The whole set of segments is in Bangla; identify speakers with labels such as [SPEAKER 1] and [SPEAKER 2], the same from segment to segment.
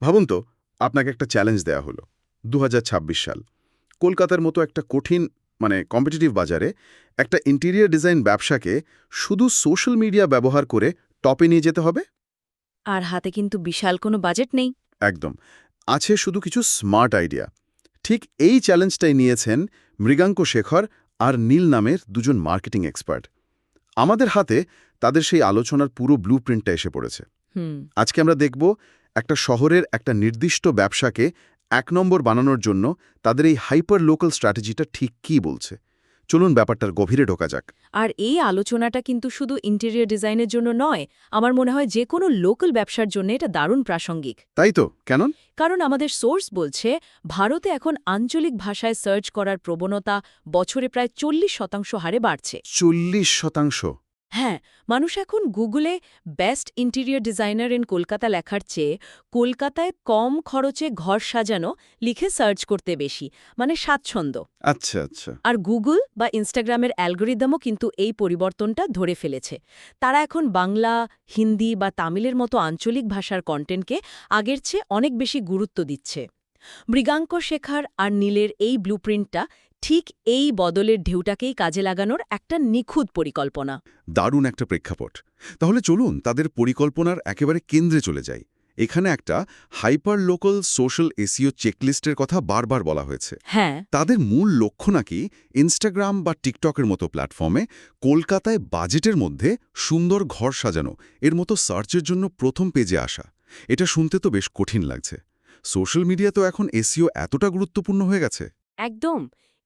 [SPEAKER 1] ভাবুন তো, আপনাকে একটা চ্যালেঞ্জ দেয়া হলো। ২০২৬ সাল, কলকাতার মতো একটা কঠিন কম্পিটিটিভ বাজারে একটা ইন্টেরিয়র ডিজাইন ব্যবসাকে শুধু সোশ্যাল মিডিয়া ব্যবহার করে টপে নিয়ে যেতে হবে।
[SPEAKER 2] আর হাতে কিন্তু বিশাল কোনো বাজেট নেই।
[SPEAKER 1] একদম। আছে শুধু কিছু স্মার্ট আইডিয়া। ঠিক এই চ্যালেঞ্জটাই নিয়েছেন মৃগাঙ্ক শেখর আর নীল নামের দুজন মার্কেটিং এক্সপার্ট। আমাদের হাতে তাদের সেই আলোচনার পুরো ব্লুপ্রিন্টটা এসে পড়েছে। আজকে আমরা দেখব একটা শহরের একটা নির্দিষ্ট ব্যবসাকে ১ নম্বর বানানোর জন্য তাদের এই হাইপার লোকাল স্ট্র্যাটেজিটা ঠিক কী বলছে। চলুন ব্যাপারটার গভীরে ঢোকা যাক।
[SPEAKER 2] আর এই আলোচনাটা কিন্তু শুধু ইন্টেরিয়র ডিজাইনের জন্য নয়, আমার মনে হয় যে কোনো লোকাল ব্যবসার জন্য এটা দারুণ প্রাসঙ্গিক।
[SPEAKER 1] তাই তো, কেন?
[SPEAKER 2] কারণ আমাদের সোর্স বলছে ভারতে এখন আঞ্চলিক ভাষায় সার্চ করার প্রবণতা বছরে প্রায় 40% হারে বাড়ছে।
[SPEAKER 1] 40%?
[SPEAKER 2] হ্যাঁ, মানুষ এখন গুগলে best interior designer in Kolkata লেখার চেয়ে কলকাতায় কম খরচে ঘর সাজানো লিখে সার্চ করতে বেশি স্বাচ্ছন্দ্য।
[SPEAKER 1] আচ্ছা আচ্ছা।
[SPEAKER 2] আর গুগল বা ইনস্টাগ্রামের অ্যালগোরিদমও কিন্তু এই পরিবর্তনটা ধরে ফেলেছে। তারা এখন বাংলা, হিন্দি বা তামিলের মতো আঞ্চলিক ভাষার কন্টেন্টকে আগের চেয়ে অনেক বেশি গুরুত্ব দিচ্ছে। মৃগাঙ্ক শেখর আর নীলের এই ব্লুপ্রিন্টটা ঠিক এই বদলের ঢেউটাকেই কাজে লাগানোর একটা নিখুঁত পরিকল্পনা।
[SPEAKER 1] দারুণ একটা প্রেক্ষাপট। তাহলে চলুন তাদের পরিকল্পনার একেবারে কেন্দ্রে চলে যাই। এখানে একটা হাইপার লোকাল সোশ্যাল এসইও চেকলিস্টের কথা বারবার বলা হয়েছে।
[SPEAKER 2] হ্যাঁ,
[SPEAKER 1] তাদের মূল লক্ষ্য নাকি ইনস্টাগ্রাম বা টিকটকের মতো প্ল্যাটফর্মে কলকাতায় বাজেটের মধ্যে সুন্দর ঘর সাজানো এর মতো সার্চের জন্য প্রথম পেজে আসা। এটা শুনতে তো বেশ কঠিন লাগছে। সোশ্যাল মিডিয়া তো এখন এসইও এতটা গুরুত্বপূর্ণ হয়ে গেছে।
[SPEAKER 2] একদম।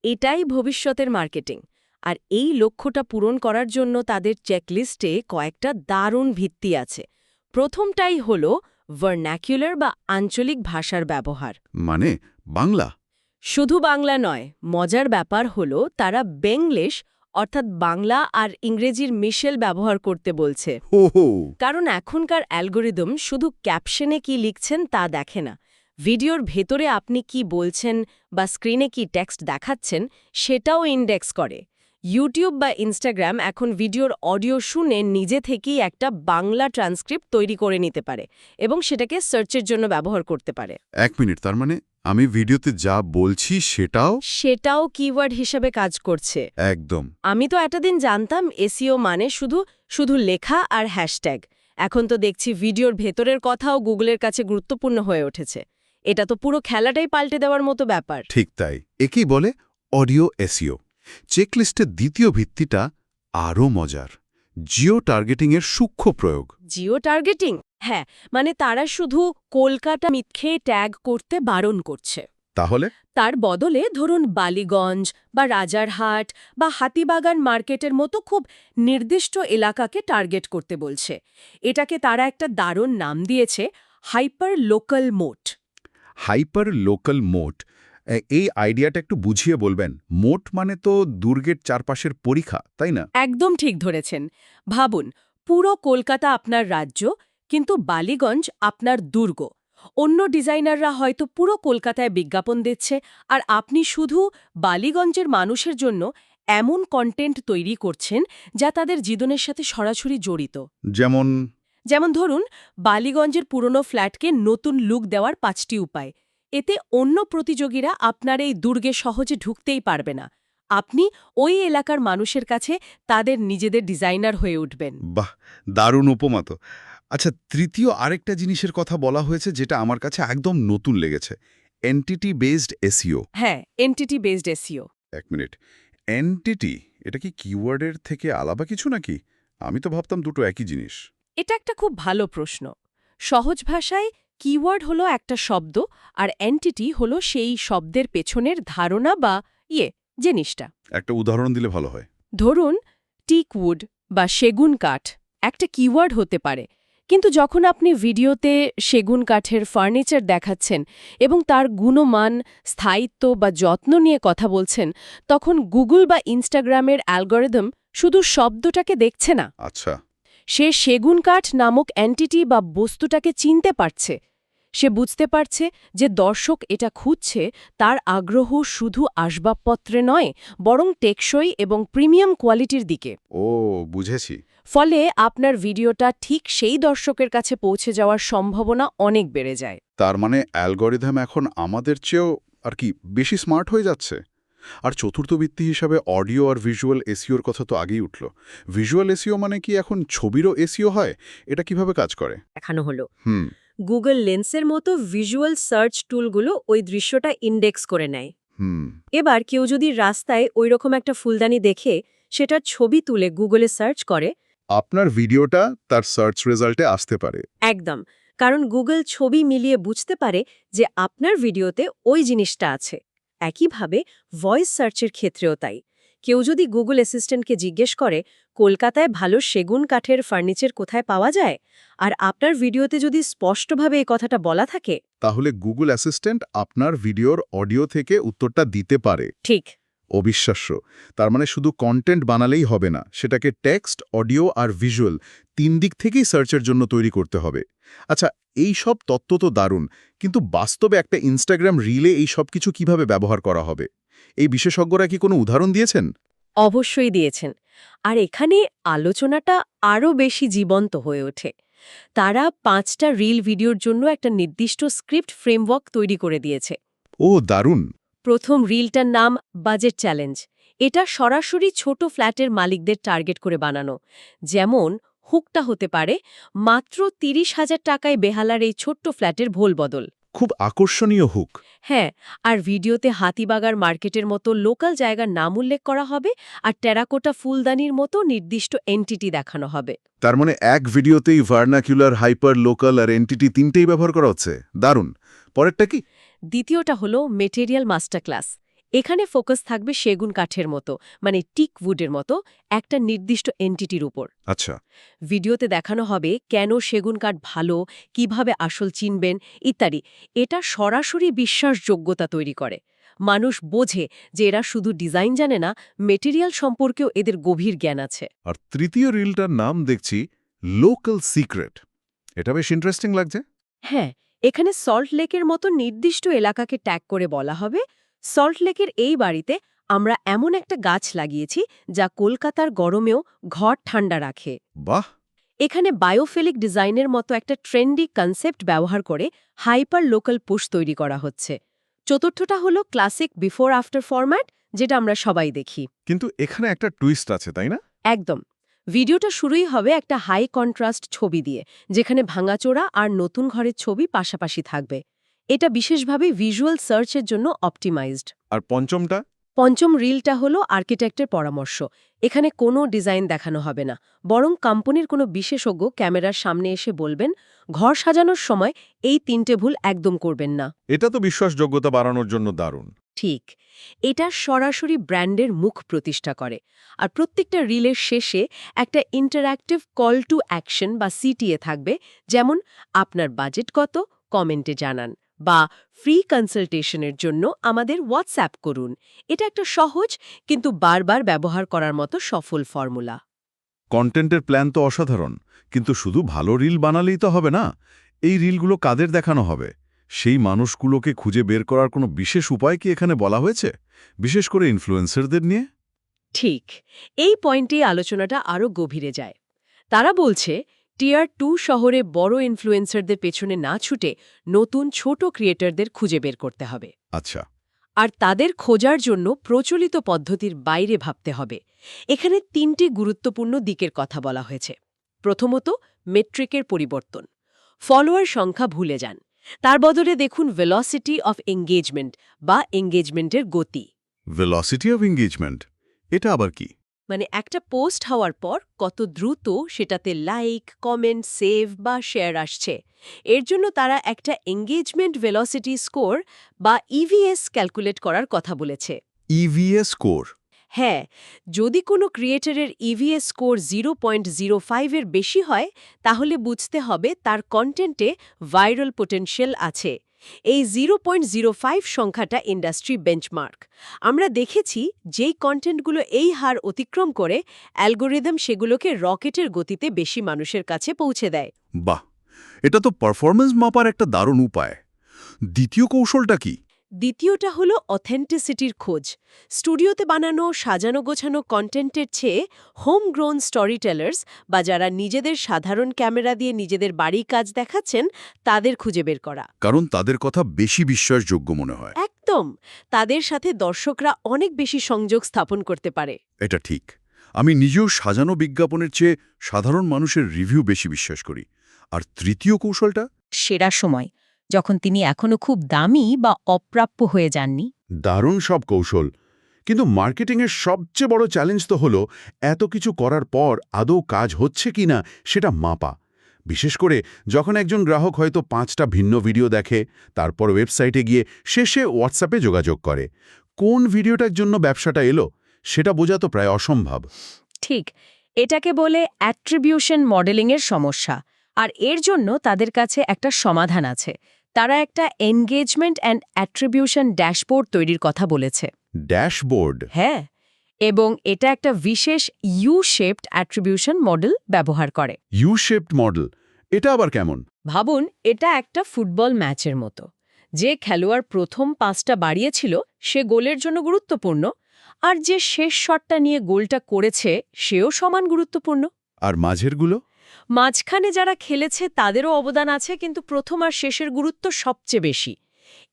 [SPEAKER 2] এটাই ভবিষ্যতের মার্কেটিং। আর এই লক্ষ্যটা পূরণ করার জন্য তাদের চেকলিস্টে কয়েকটা দারুণ ভিত্তি আছে। প্রথমটাই হল ভার্নাকুলার বা আঞ্চলিক ভাষার ব্যবহার।
[SPEAKER 1] মানে বাংলা?
[SPEAKER 2] শুধু বাংলা নয়, মজার ব্যাপার হল তারা বেঙ্গলিশ অর্থাৎ বাংলা আর ইংরেজির মিশেল ব্যবহার করতে বলছে।
[SPEAKER 1] হো হো।
[SPEAKER 2] কারণ এখনকার অ্যালগোরিদম শুধু ক্যাপশনে কি লিখছেন তা দেখে না, ভিডিওর ভেতরে আপনি কি বলছেন বা স্ক্রিনে কি টেক্সট দেখাচ্ছেন সেটাও ইন্ডেক্স করে। ইউটিউব বা ইনস্টাগ্রাম এখন ভিডিওর অডিও শুনে নিজে থেকেই একটা বাংলা ট্রান্সক্রিপ্ট তৈরি করে নিতে পারে এবং সেটাকে সার্চের জন্য ব্যবহার করতে পারে।
[SPEAKER 1] ১ মিনিট, তার মানে আমি ভিডিওতে যা বলছি
[SPEAKER 2] সেটাও কিওয়ার্ড হিসেবে কাজ করছে।
[SPEAKER 1] একদম।
[SPEAKER 2] আমি তো এতদিন জানতাম এসইও মানে শুধু লেখা আর হ্যাশট্যাগ। এখন তো দেখছি ভিডিওর ভেতরের কথাও গুগলের কাছে গুরুত্বপূর্ণ হয়ে উঠেছে। এটা তো পুরো খেলাটাই পাল্টে দেওয়ার মতো ব্যাপার।
[SPEAKER 1] ঠিক তাই। একেই বলে অডিও এসইও। চেকলিস্টের দ্বিতীয় ভিত্তিটা আরও মজার। জিও টার্গেটিংয়ের সূক্ষ্ম প্রয়োগ।
[SPEAKER 2] জিও টার্গেটিং? হ্যাঁ, তারা শুধু কলকাতা মিথ্যে ট্যাগ করতে বারণ করছে।
[SPEAKER 1] তাহলে
[SPEAKER 2] তার বদলে ধরুন বালিগঞ্জ বা রাজারহাট বা হাতিবাগান মার্কেটের মতো খুব নির্দিষ্ট এলাকাকে টার্গেট করতে বলছে। এটাকে তারা একটা দারুণ নাম দিয়েছে, hyper local mode.
[SPEAKER 1] Hyper local mode, এই আইডিয়াটা একটু বুঝিয়ে বলবেন। মোট মানে তো দুর্গের চারপাশের পরিখা, তাই না?
[SPEAKER 2] একদম ঠিক ধরেছেন। ভাবুন, পুরো কলকাতা আপনার রাজ্য, কিন্তু বালিগঞ্জ আপনার দুর্গ। অন্য ডিজাইনাররা হয়তো পুরো কলকাতায় বিজ্ঞাপন দিচ্ছে, আর আপনি শুধু বালিগঞ্জের মানুষের জন্য এমন কন্টেন্ট তৈরি করছেন যা তাদের জীবনের সাথে সরাসরি জড়িত।
[SPEAKER 1] যেমন
[SPEAKER 2] ধরুন, বালিগঞ্জের পুরনো ফ্ল্যাটকে নতুন লুক দেওয়ার 5টি উপায়। এতে অন্য প্রতিযোগীরা আপনার এই দুর্গে সহজে ঢুকতেই পারবে না। আপনি ওই এলাকার মানুষের কাছে তাদের নিজেদের ডিজাইনার হয়ে উঠবেন।
[SPEAKER 1] বাহ, দারুণ উপমা তো। আচ্ছা, তৃতীয় আরেকটা জিনিসের কথা বলা হয়েছে যেটা আমার কাছে একদম নতুন লেগেছে, এন্টিটি বেসড এসইও।
[SPEAKER 2] হ্যাঁ, entity based SEO.
[SPEAKER 1] ১ minute, entity এটা কি কিওয়ার্ডের থেকে আলাদা কিছু নাকি? আমি তো ভাবতাম দুটো একই জিনিস।
[SPEAKER 2] এটা একটা খুব ভালো প্রশ্ন। সহজ ভাষায় কিওয়ার্ড হলো একটা শব্দ, আর এন্টিটি হলো সেই শব্দের পেছনের ধারণা বা জিনিসটা।
[SPEAKER 1] একটা উদাহরণ দিলে ভালো হয়।
[SPEAKER 2] ধরুন, টিকউড বা সেগুন কাঠ একটা কিওয়ার্ড হতে পারে, কিন্তু যখন আপনি ভিডিওতে সেগুন কাঠের ফার্নিচার দেখাচ্ছেন এবং তার গুণমান, স্থায়িত্ব বা যত্ন নিয়ে কথা বলছেন, তখন গুগল বা ইনস্টাগ্রামের অ্যালগোরিদম শুধু শব্দটাকে দেখছে না,
[SPEAKER 1] আচ্ছা।
[SPEAKER 2] সে সেগুন কাঠ নামক এন্টিটি বা বস্তুটাকে চিনতে পারছে। সে বুঝতে পারছে যে দর্শক এটা খুঁজছে তার আগ্রহ শুধু আসবাবপত্রে নয়, বরং টেকসই এবং প্রিমিয়াম কোয়ালিটির দিকে।
[SPEAKER 1] ও, বুঝেছি।
[SPEAKER 2] ফলে আপনার ভিডিওটা ঠিক সেই দর্শকের কাছে পৌঁছে যাওয়ার সম্ভাবনা অনেক বেড়ে যায়।
[SPEAKER 1] তার মানে অ্যালগরিদম এখন আমাদের চেয়েও আর কি বেশি স্মার্ট হয়ে যাচ্ছে। আর চতুর্থ ভিত্তি হিসাবে অডিও আর ভিজুয়াল এসইওর কথা তো আগেই উঠল। ভিজুয়াল এসইও মানে কি এখন ছবিরও এসইও হয়? এটা কিভাবে কাজ করে?
[SPEAKER 2] দেখানো হলো
[SPEAKER 1] হুম
[SPEAKER 2] গুগল লেন্সের মতো ভিজুয়াল সার্চ টুলগুলো ওই দৃশ্যটা ইন্ডেক্স করে নেয়।
[SPEAKER 1] হুম
[SPEAKER 2] এবার কেউ যদি রাস্তায় ওইরকম একটা ফুলদানি দেখে সেটার ছবি তুলে গুগলে সার্চ করে,
[SPEAKER 1] আপনার ভিডিওটা তার সার্চ রেজাল্টে আসতে পারে।
[SPEAKER 2] একদম, কারণ গুগল ছবি মিলিয়ে বুঝতে পারে যে আপনার ভিডিওতে ওই জিনিসটা আছে। একইভাবে ভয়েস সার্চের ক্ষেত্রেও তাই। কেউ যদি গুগল অ্যাসিস্ট্যান্টকে জিজ্ঞেস করে কলকাতায় ভালো সেগুন কাঠের ফার্নিচার কোথায় পাওয়া যায়, আর আপনার ভিডিওতে যদি স্পষ্টভাবে এই কথাটা বলা থাকে,
[SPEAKER 1] তাহলে গুগল অ্যাসিস্ট্যান্ট আপনার ভিডিওর অডিও থেকে উত্তরটা দিতে পারে।
[SPEAKER 2] ঠিক।
[SPEAKER 1] অবিশ্বাস্য। তার মানে শুধু কন্টেন্ট বানালেই হবে না, সেটাকে টেক্সট, অডিও আর ভিজুয়াল 3 দিক থেকেই সার্চের জন্য তৈরি করতে হবে। আচ্ছা, এই সব তত্ত্ব তো দারুণ, কিন্তু বাস্তবে একটা ইনস্টাগ্রাম রিলে এই সব কিছু কিভাবে ব্যবহার করা হবে? এই বিশেষজ্ঞরা কি কোনো উদাহরণ দিয়েছেন?
[SPEAKER 2] অবশ্যই দিয়েছেন। আর এখানে আলোচনাটা আরও বেশি জীবন্ত হয়ে ওঠে। তারা 5টা রিল ভিডিওর জন্য একটা নির্দিষ্ট স্ক্রিপ্ট ফ্রেমওয়ার্ক তৈরি করে দিয়েছে।
[SPEAKER 1] ও, দারুণ।
[SPEAKER 2] প্রথম রিলটার নাম বাজেট চ্যালেঞ্জ। এটা সরাসরি ছোট ফ্ল্যাটের মালিকদের টার্গেট করে বানানো। যেমন হুকটা হতে পারে মাত্র 30,000 টাকায় বেহালার এই ছোট্ট ফ্ল্যাটের ভোল বদল।
[SPEAKER 1] খুব আকর্ষণীয় হুক।
[SPEAKER 2] হ্যাঁ, আর ভিডিওতে হাতিবাগার মার্কেটের মতো লোকাল জায়গার নাম উল্লেখ করা হবে, আর টেরাকোটা ফুলদানির মতো নির্দিষ্ট এন্টিটি দেখানো হবে।
[SPEAKER 1] তার মানে এক ভিডিওতেই ভার্নাকুলার, হাইপার, লোকাল আর এন্টিটি 3টেই ব্যবহার করা হচ্ছে। দারুণ। পরেরটা কি?
[SPEAKER 2] দ্বিতীয়টা হলো মেটেরিয়াল মাস্টার ক্লাস। এখানে ফোকাস থাকবে সেগুন কাঠের মতো, মানে টিক উডের মতো একটা নির্দিষ্ট এন্টিটির উপর।
[SPEAKER 1] আচ্ছা।
[SPEAKER 2] ভিডিওতে দেখানো হবে কেন সেগুন কাঠ ভালো, কিভাবে আসল চিনবেন ইত্যাদি। এটা সরাসরি বিশ্বাসযোগ্যতা তৈরি করে। মানুষ বোঝে যে এরা শুধু ডিজাইন জানে না, মেটেরিয়াল সম্পর্কেও এদের গভীর জ্ঞান আছে।
[SPEAKER 1] আর তৃতীয় রিলটার নাম দেখছি লোকাল সিক্রেট। এটা বেশ ইন্টারেস্টিং লাগছে।
[SPEAKER 2] হ্যাঁ, এখানে সল্ট লেকের মতো নির্দিষ্ট এলাকাকে ট্যাগ করে বলা হবে, সল্ট লেকের এই বাড়িতে আমরা এমন একটা গাছ লাগিয়েছি যা কলকাতার গরমেও ঘর ঠান্ডা রাখে।
[SPEAKER 1] বাহ।
[SPEAKER 2] এখানে বায়োফিলিক ডিজাইনের মতো একটা ট্রেন্ডি কনসেপ্ট ব্যবহার করে হাইপার লোকাল পোস্ট তৈরি করা হচ্ছে। চতুর্থটা হলো ক্লাসিক বিফোর আফটার ফরম্যাট, যেটা আমরা সবাই দেখি।
[SPEAKER 1] কিন্তু এখানে একটা টুইস্ট আছে, তাই না?
[SPEAKER 2] একদম। ভিডিওটা শুরুই হবে একটা হাই কন্ট্রাস্ট ছবি দিয়ে, যেখানে ভাঙাচোরা আর নতুন ঘরের ছবি পাশাপাশি থাকবে। এটা বিশেষভাবে ভিজুয়াল সার্চের জন্য অপটিমাইজড।
[SPEAKER 1] আর পঞ্চমটা?
[SPEAKER 2] পঞ্চম রিলটা হলো আর্কিটেক্টের পরামর্শ। এখানে কোনো ডিজাইন দেখানো হবে না, বরং কোম্পানির কোনো বিশেষজ্ঞ ক্যামেরার সামনে এসে বলবেন ঘর সাজানোর সময় এই 3টে ভুল একদম করবেন না।
[SPEAKER 1] এটা তো বিশ্বাসযোগ্যতা বাড়ানোর জন্য দারুণ।
[SPEAKER 2] ঠিক। এটা সরাসরি ব্র্যান্ডের মুখ প্রতিষ্ঠা করে। আর প্রত্যেকটা রিলের শেষে একটা ইন্টারঅ্যাক্টিভ কল টু অ্যাকশন বা সিটিএ থাকবে, যেমন আপনার বাজেট কত, কমেন্টে জানান, বা ফ্রি কনসালটেশনের জন্য আমাদের হোয়াটসঅ্যাপ করুন। এটা একটা সহজ কিন্তু বারবার ব্যবহার করার মতো সফল ফর্মুলা।
[SPEAKER 1] কন্টেন্টের প্ল্যান তো অসাধারণ, কিন্তু শুধু ভালো রিল বানালেই তো হবে না। এই রিলগুলো কাদের দেখানো হবে? সেই মানুষগুলোকে খুঁজে বের করার কোনো বিশেষ উপায় কি এখানে বলা হয়েছে, বিশেষ করে ইনফ্লুয়েন্সারদের নিয়ে?
[SPEAKER 2] ঠিক। এই পয়েন্টে আলোচনাটা আরও গভীরে যায়। তারা বলছে টিয়ার 2 শহরে বড় ইনফ্লুয়েন্সারদের পেছনে না ছুটে নতুন ছোট ক্রিয়েটরদের খুঁজে বের করতে হবে।
[SPEAKER 1] আচ্ছা।
[SPEAKER 2] আর তাদের খোঁজার জন্য প্রচলিত পদ্ধতির বাইরে ভাবতে হবে। এখানে 3টি গুরুত্বপূর্ণ দিকের কথা বলা হয়েছে। প্রথমত, মেট্রিকের পরিবর্তন। ফলোয়ার সংখ্যা ভুলে যান। তার বদলে দেখুন ভেলোসিটি অফ এঙ্গেজমেন্ট বা এঙ্গেজমেন্টের গতি।
[SPEAKER 1] ভেলোসিটি অফ এঙ্গেজমেন্ট, এটা আবার কি?
[SPEAKER 2] মানে একটা পোস্ট হওয়ার পর কত দ্রুত সেটাতে লাইক, কমেন্ট, সেভ বা শেয়ার আসছে। এর জন্য তারা একটা এঙ্গেজমেন্ট ভেলোসিটি স্কোর বা ইভিএস ক্যালকুলেট করার কথা বলেছে।
[SPEAKER 1] EVS score?
[SPEAKER 2] হ্যাঁ, যদি কোনো ক্রিয়েটরের ইভিএস স্কোর 0.05 এর বেশি হয়, তাহলে বুঝতে হবে তার কন্টেন্টে ভাইরাল পোটেনশিয়াল আছে। এই 0.05 সংখ্যাটা ইন্ডাস্ট্রি বেঞ্চমার্ক। আমরা দেখেছি যেই কন্টেন্টগুলো এই হার অতিক্রম করে, অ্যালগোরিদম সেগুলোকে রকেটের গতিতে বেশি মানুষের কাছে পৌঁছে দেয়।
[SPEAKER 1] বাহ,
[SPEAKER 3] এটা তো পারফরম্যান্স মাপার একটা দারুণ উপায়। দ্বিতীয় কৌশলটা কি?
[SPEAKER 2] দ্বিতীয়টা হলো অথেন্টিসিটির খোঁজ। স্টুডিওতে বানানো সাজানো গোছানো কন্টেন্টের চেয়ে হোম গ্রোন স্টোরি টেলার্স বা যারা নিজেদের সাধারণ ক্যামেরা দিয়ে নিজেদের বাড়ির কাজ দেখাচ্ছেন তাদের খুঁজে বের করা।
[SPEAKER 3] কারণ তাদের কথা বেশি বিশ্বাসযোগ্য মনে হয়।
[SPEAKER 2] একদম, তাদের সাথে দর্শকরা অনেক বেশি সংযোগ স্থাপন করতে পারে।
[SPEAKER 3] এটা ঠিক। আমি নিজেও সাজানো বিজ্ঞাপনের চেয়ে সাধারণ মানুষের রিভিউ বেশি বিশ্বাস করি। আর তৃতীয় কৌশলটা?
[SPEAKER 4] সেরা সময়, যখন তিনি এখনো খুব দামি বা অপ্রাপ্য হয়ে যাননি।
[SPEAKER 1] দারুণ সব কৌশল, কিন্তু মার্কেটিংয়ের সবচেয়ে বড় চ্যালেঞ্জ তো হলো এত কিছু করার পর আদৌ কাজ হচ্ছে কিনা সেটা মাপা। বিশেষ করে যখন একজন গ্রাহক হয়তো 5টা ভিন্ন ভিডিও দেখে, তারপর ওয়েবসাইটে গিয়ে শেষে হোয়াটসঅ্যাপে যোগাযোগ করে, কোন ভিডিওটার জন্য ব্যবসাটা এলো সেটা বোঝা তো প্রায় অসম্ভব।
[SPEAKER 4] ঠিক, এটাকে বলে অ্যাট্রিবিউশন মডেলিংয়ের সমস্যা। আর এর জন্য তাদের কাছে একটা সমাধান আছে। তারা একটা এনগেজমেন্ট অ্যান্ড অ্যাট্রিবিউশন ড্যাশবোর্ড তৈরির কথা বলেছে।
[SPEAKER 1] ড্যাশবোর্ড?
[SPEAKER 4] হ্যাঁ, এবং এটা একটা বিশেষ ইউ-শেপড অ্যাট্রিবিউশন মডেল ব্যবহার করে।
[SPEAKER 1] You-shaped model? এটা আবার কেমন?
[SPEAKER 4] ভাবুন, এটা একটা ফুটবল ম্যাচের মতো। যে খেলোয়াড় প্রথম পাসটা বাড়িয়েছিল সে গোলের জন্য গুরুত্বপূর্ণ, আর যে শেষ শটটা নিয়ে গোলটা করেছে সেও সমান গুরুত্বপূর্ণ।
[SPEAKER 1] আর মাঝেরগুলো?
[SPEAKER 4] মাঝখানে যারা খেলেছে তাদেরও অবদান আছে, কিন্তু প্রথম আর শেষের গুরুত্ব সবচেয়ে বেশি।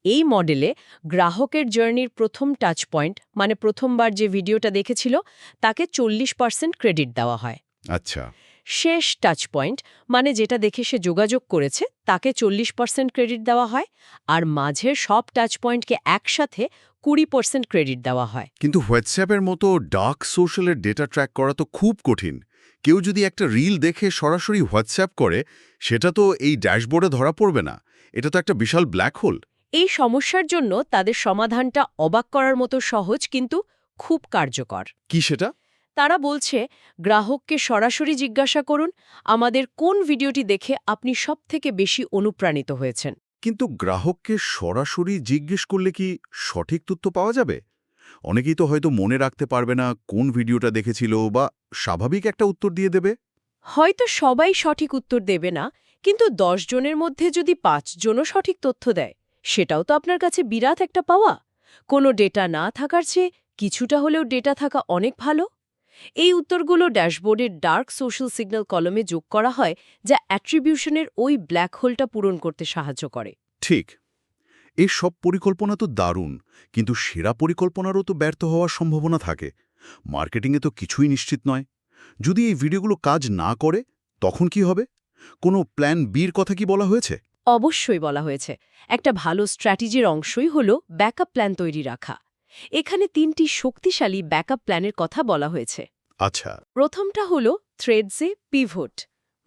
[SPEAKER 4] এই মডেলে গ্রাহকের জার্নির প্রথম টাচ পয়েন্ট, মানে প্রথমবার যে ভিডিওটা দেখেছিল, তাকে 40% ক্রেডিট দেওয়া হয়।
[SPEAKER 1] আচ্ছা।
[SPEAKER 4] শেষ টাচ পয়েন্ট, মানে যেটা দেখে সে যোগাযোগ করেছে, তাকে 40% ক্রেডিট দেওয়া হয়। আর মাঝের সব টাচ পয়েন্টকে একসাথে 20% ক্রেডিট দেওয়া হয়।
[SPEAKER 3] কিন্তু হোয়াটসঅ্যাপের মতো ডার্ক সোশ্যালের ডেটা ট্র্যাক করা তো খুব কঠিন। কেউ যদি একটা রিল দেখে সরাসরি হোয়াটসঅ্যাপ করে, সেটা তো এই ড্যাশবোর্ডে ধরা পড়বে না। এটা তো একটা বিশাল ব্ল্যাক হোল।
[SPEAKER 4] এই সমস্যার জন্য তাদের সমাধানটা অবাক করার মতো সহজ, কিন্তু খুব কার্যকর।
[SPEAKER 3] কি সেটা?
[SPEAKER 4] তারা বলছে, গ্রাহককে সরাসরি জিজ্ঞাসা করুন, আমাদের কোন ভিডিওটি দেখে আপনি সবথেকে বেশি অনুপ্রাণিত হয়েছেন।
[SPEAKER 3] কিন্তু গ্রাহককে সরাসরি জিজ্ঞেস করলে কি সঠিক তথ্য পাওয়া যাবে? অনেকেই তো হয়তো মনে রাখতে পারবে না কোন ভিডিওটা দেখেছিল, বা স্বাভাবিক একটা উত্তর দিয়ে দেবে।
[SPEAKER 4] হয়তো সবাই সঠিক উত্তর দেবে না, কিন্তু 10 জনের মধ্যে যদি 5 জনও সঠিক তথ্য দেয়, সেটাও তো আপনার কাছে বিরাট একটা পাওয়া। কোনো ডেটা না থাকার চেয়ে কিছুটা হলেও ডেটা থাকা অনেক ভালো। এই উত্তরগুলো ড্যাশবোর্ডের ডার্ক সোশ্যাল সিগন্যাল কলমে যোগ করা হয়, যা অ্যাট্রিবিউশনের ওই ব্ল্যাক হোলটা পূরণ করতে সাহায্য করে।
[SPEAKER 3] ঠিক। এই সব পরিকল্পনা তো দারুণ, কিন্তু সেরা পরিকল্পনারও তো ব্যর্থ হওয়ার সম্ভাবনা থাকে। মার্কেটিংয়ে তো কিছুই নিশ্চিত নয়। যদি এই ভিডিওগুলো কাজ না করে, তখন কি হবে? কোনো প্ল্যান বির কথা কি বলা হয়েছে?
[SPEAKER 4] অবশ্যই বলা হয়েছে। একটা ভালো স্ট্র্যাটেজির অংশই হল ব্যাকআপ প্ল্যান তৈরি রাখা। এখানে 3টি শক্তিশালী ব্যাকআপ প্ল্যানের কথা বলা হয়েছে।
[SPEAKER 3] আচ্ছা।
[SPEAKER 4] প্রথমটা হল থ্রেডসে পিভট,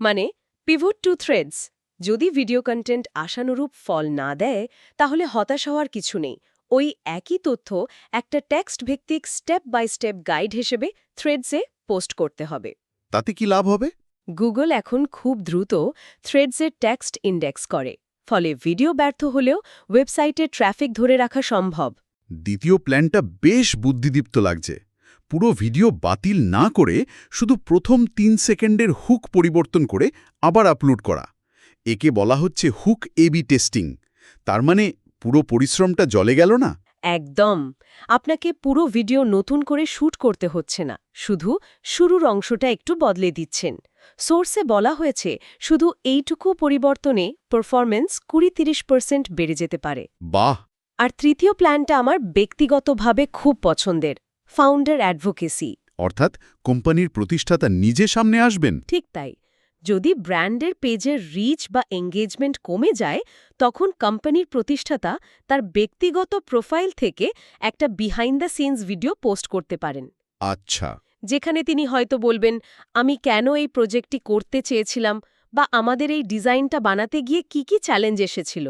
[SPEAKER 4] মানে পিভট টু থ্রেডস। যদি ভিডিও কন্টেন্ট আশানুরূপ ফল না দেয়, তাহলে হতাশ হওয়ার কিছু নেই। ওই একই তথ্য একটা টেক্সট ভিত্তিক স্টেপ বাই স্টেপ গাইড হিসেবে থ্রেডসে পোস্ট করতে হবে।
[SPEAKER 3] তাতে কি লাভ হবে?
[SPEAKER 4] গুগল এখন খুব দ্রুত থ্রেডসের টেক্সট ইন্ডেক্স করে, ফলে ভিডিও ব্যর্থ হলেও ওয়েবসাইটে ট্র্যাফিক ধরে রাখা সম্ভব।
[SPEAKER 3] দ্বিতীয় প্ল্যানটা বেশ বুদ্ধিদীপ্ত লাগছে। পুরো ভিডিও বাতিল না করে শুধু প্রথম 3 সেকেন্ডের হুক পরিবর্তন করে আবার আপলোড করা। একে বলা হচ্ছে হুক এবি টেস্টিং। তার মানে পুরো পরিশ্রমটা জলে গেল না।
[SPEAKER 4] একদম, আপনাকে পুরো ভিডিও নতুন করে শ্যুট করতে হচ্ছে না, শুধু শুরুর অংশটা একটু বদলে দিচ্ছেন। সোর্সে বলা হয়েছে শুধু এইটুকু পরিবর্তনে পারফরম্যান্স 20-30% বেড়ে যেতে পারে।
[SPEAKER 3] বাহ!
[SPEAKER 4] আর তৃতীয় প্ল্যানটা আমার ব্যক্তিগতভাবে খুব পছন্দের, ফাউন্ডার অ্যাডভোকেসি।
[SPEAKER 3] অর্থাৎ কোম্পানির প্রতিষ্ঠাতা নিজে সামনে আসবেন।
[SPEAKER 4] ঠিক তাই। যদি ব্র্যান্ডের পেজের রিচ বা এঙ্গেজমেন্ট কমে যায়, তখন কোম্পানির প্রতিষ্ঠাতা তার ব্যক্তিগত প্রোফাইল থেকে একটা behind the scenes video post করতে পারেন।
[SPEAKER 3] আচ্ছা।
[SPEAKER 4] যেখানে তিনি হয়তো বলবেন, আমি কেন এই প্রজেক্টটি করতে চেয়েছিলাম, বা আমাদের এই ডিজাইনটা বানাতে গিয়ে কি কি চ্যালেঞ্জ এসেছিল।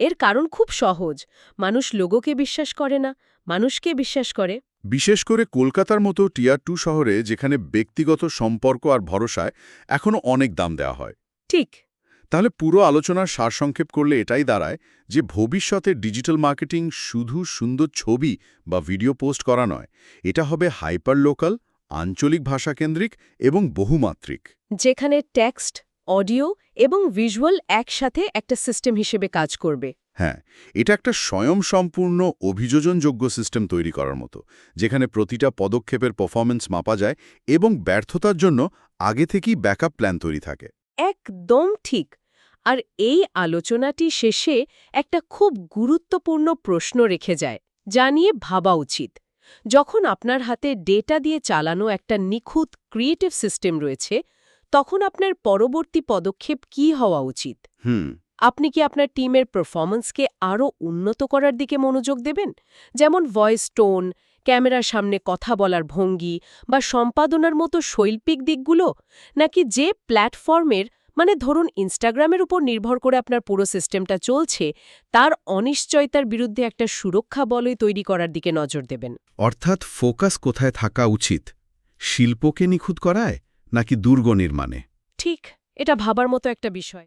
[SPEAKER 4] এর কারণ খুব সহজ, মানুষ লোগোকে বিশ্বাস করে না, মানুষকে বিশ্বাস করে।
[SPEAKER 3] বিশেষ করে কলকাতার মতো টিয়ার 2 শহরে, যেখানে ব্যক্তিগত সম্পর্ক আর ভরসায় এখনও অনেক দাম দেওয়া হয়।
[SPEAKER 4] ঠিক।
[SPEAKER 3] তাহলে পুরো আলোচনার সারসংক্ষেপ করলে এটাই দাঁড়ায় যে ভবিষ্যতে ডিজিটাল মার্কেটিং শুধু সুন্দর ছবি বা ভিডিও পোস্ট করা নয়, এটা হবে হাইপার লোকাল, আঞ্চলিক ভাষাকেন্দ্রিক এবং বহুমাত্রিক।
[SPEAKER 4] যেখানে টেক্সট, অডিও এবং ভিজুয়াল একসাথে একটা সিস্টেম হিসেবে কাজ করবে।
[SPEAKER 3] হ্যাঁ, এটা একটা স্বয়ংসম্পূর্ণ অভিযোজনযোগ্য সিস্টেম তৈরি করার মতো, যেখানে প্রতিটা পদক্ষেপের পারফরম্যান্স মাপা যায় এবং ব্যর্থতার জন্য আগে থেকেই ব্যাকআপ প্ল্যান তৈরি থাকে।
[SPEAKER 4] একদম ঠিক। আর এই আলোচনাটি শেষে একটা খুব গুরুত্বপূর্ণ প্রশ্ন রেখে যায়, যা নিয়ে ভাবা উচিত। যখন আপনার হাতে ডেটা দিয়ে চালানো একটা নিখুঁত ক্রিয়েটিভ সিস্টেম রয়েছে, তখন আপনার পরবর্তী পদক্ষেপ কী হওয়া উচিত? আপনি কি আপনার টিমের পারফরম্যান্সকে আরও উন্নত করার দিকে মনোযোগ দেবেন, যেমন ভয়েস টোন, ক্যামেরার সামনে কথা বলার ভঙ্গি বা সম্পাদনার মতো শৈল্পিক দিকগুলো, নাকি যে প্ল্যাটফর্মের ধরুন ইনস্টাগ্রামের উপর নির্ভর করে আপনার পুরো সিস্টেমটা চলছে তার অনিশ্চয়তার বিরুদ্ধে একটা সুরক্ষা বলয় তৈরি করার দিকে নজর দেবেন?
[SPEAKER 3] অর্থাৎ ফোকাস কোথায় থাকা উচিত, শিল্পকে নিখুঁত করায় নাকি দুর্গ নির্মাণে?
[SPEAKER 4] ঠিক, এটা ভাবার মতো একটা বিষয়।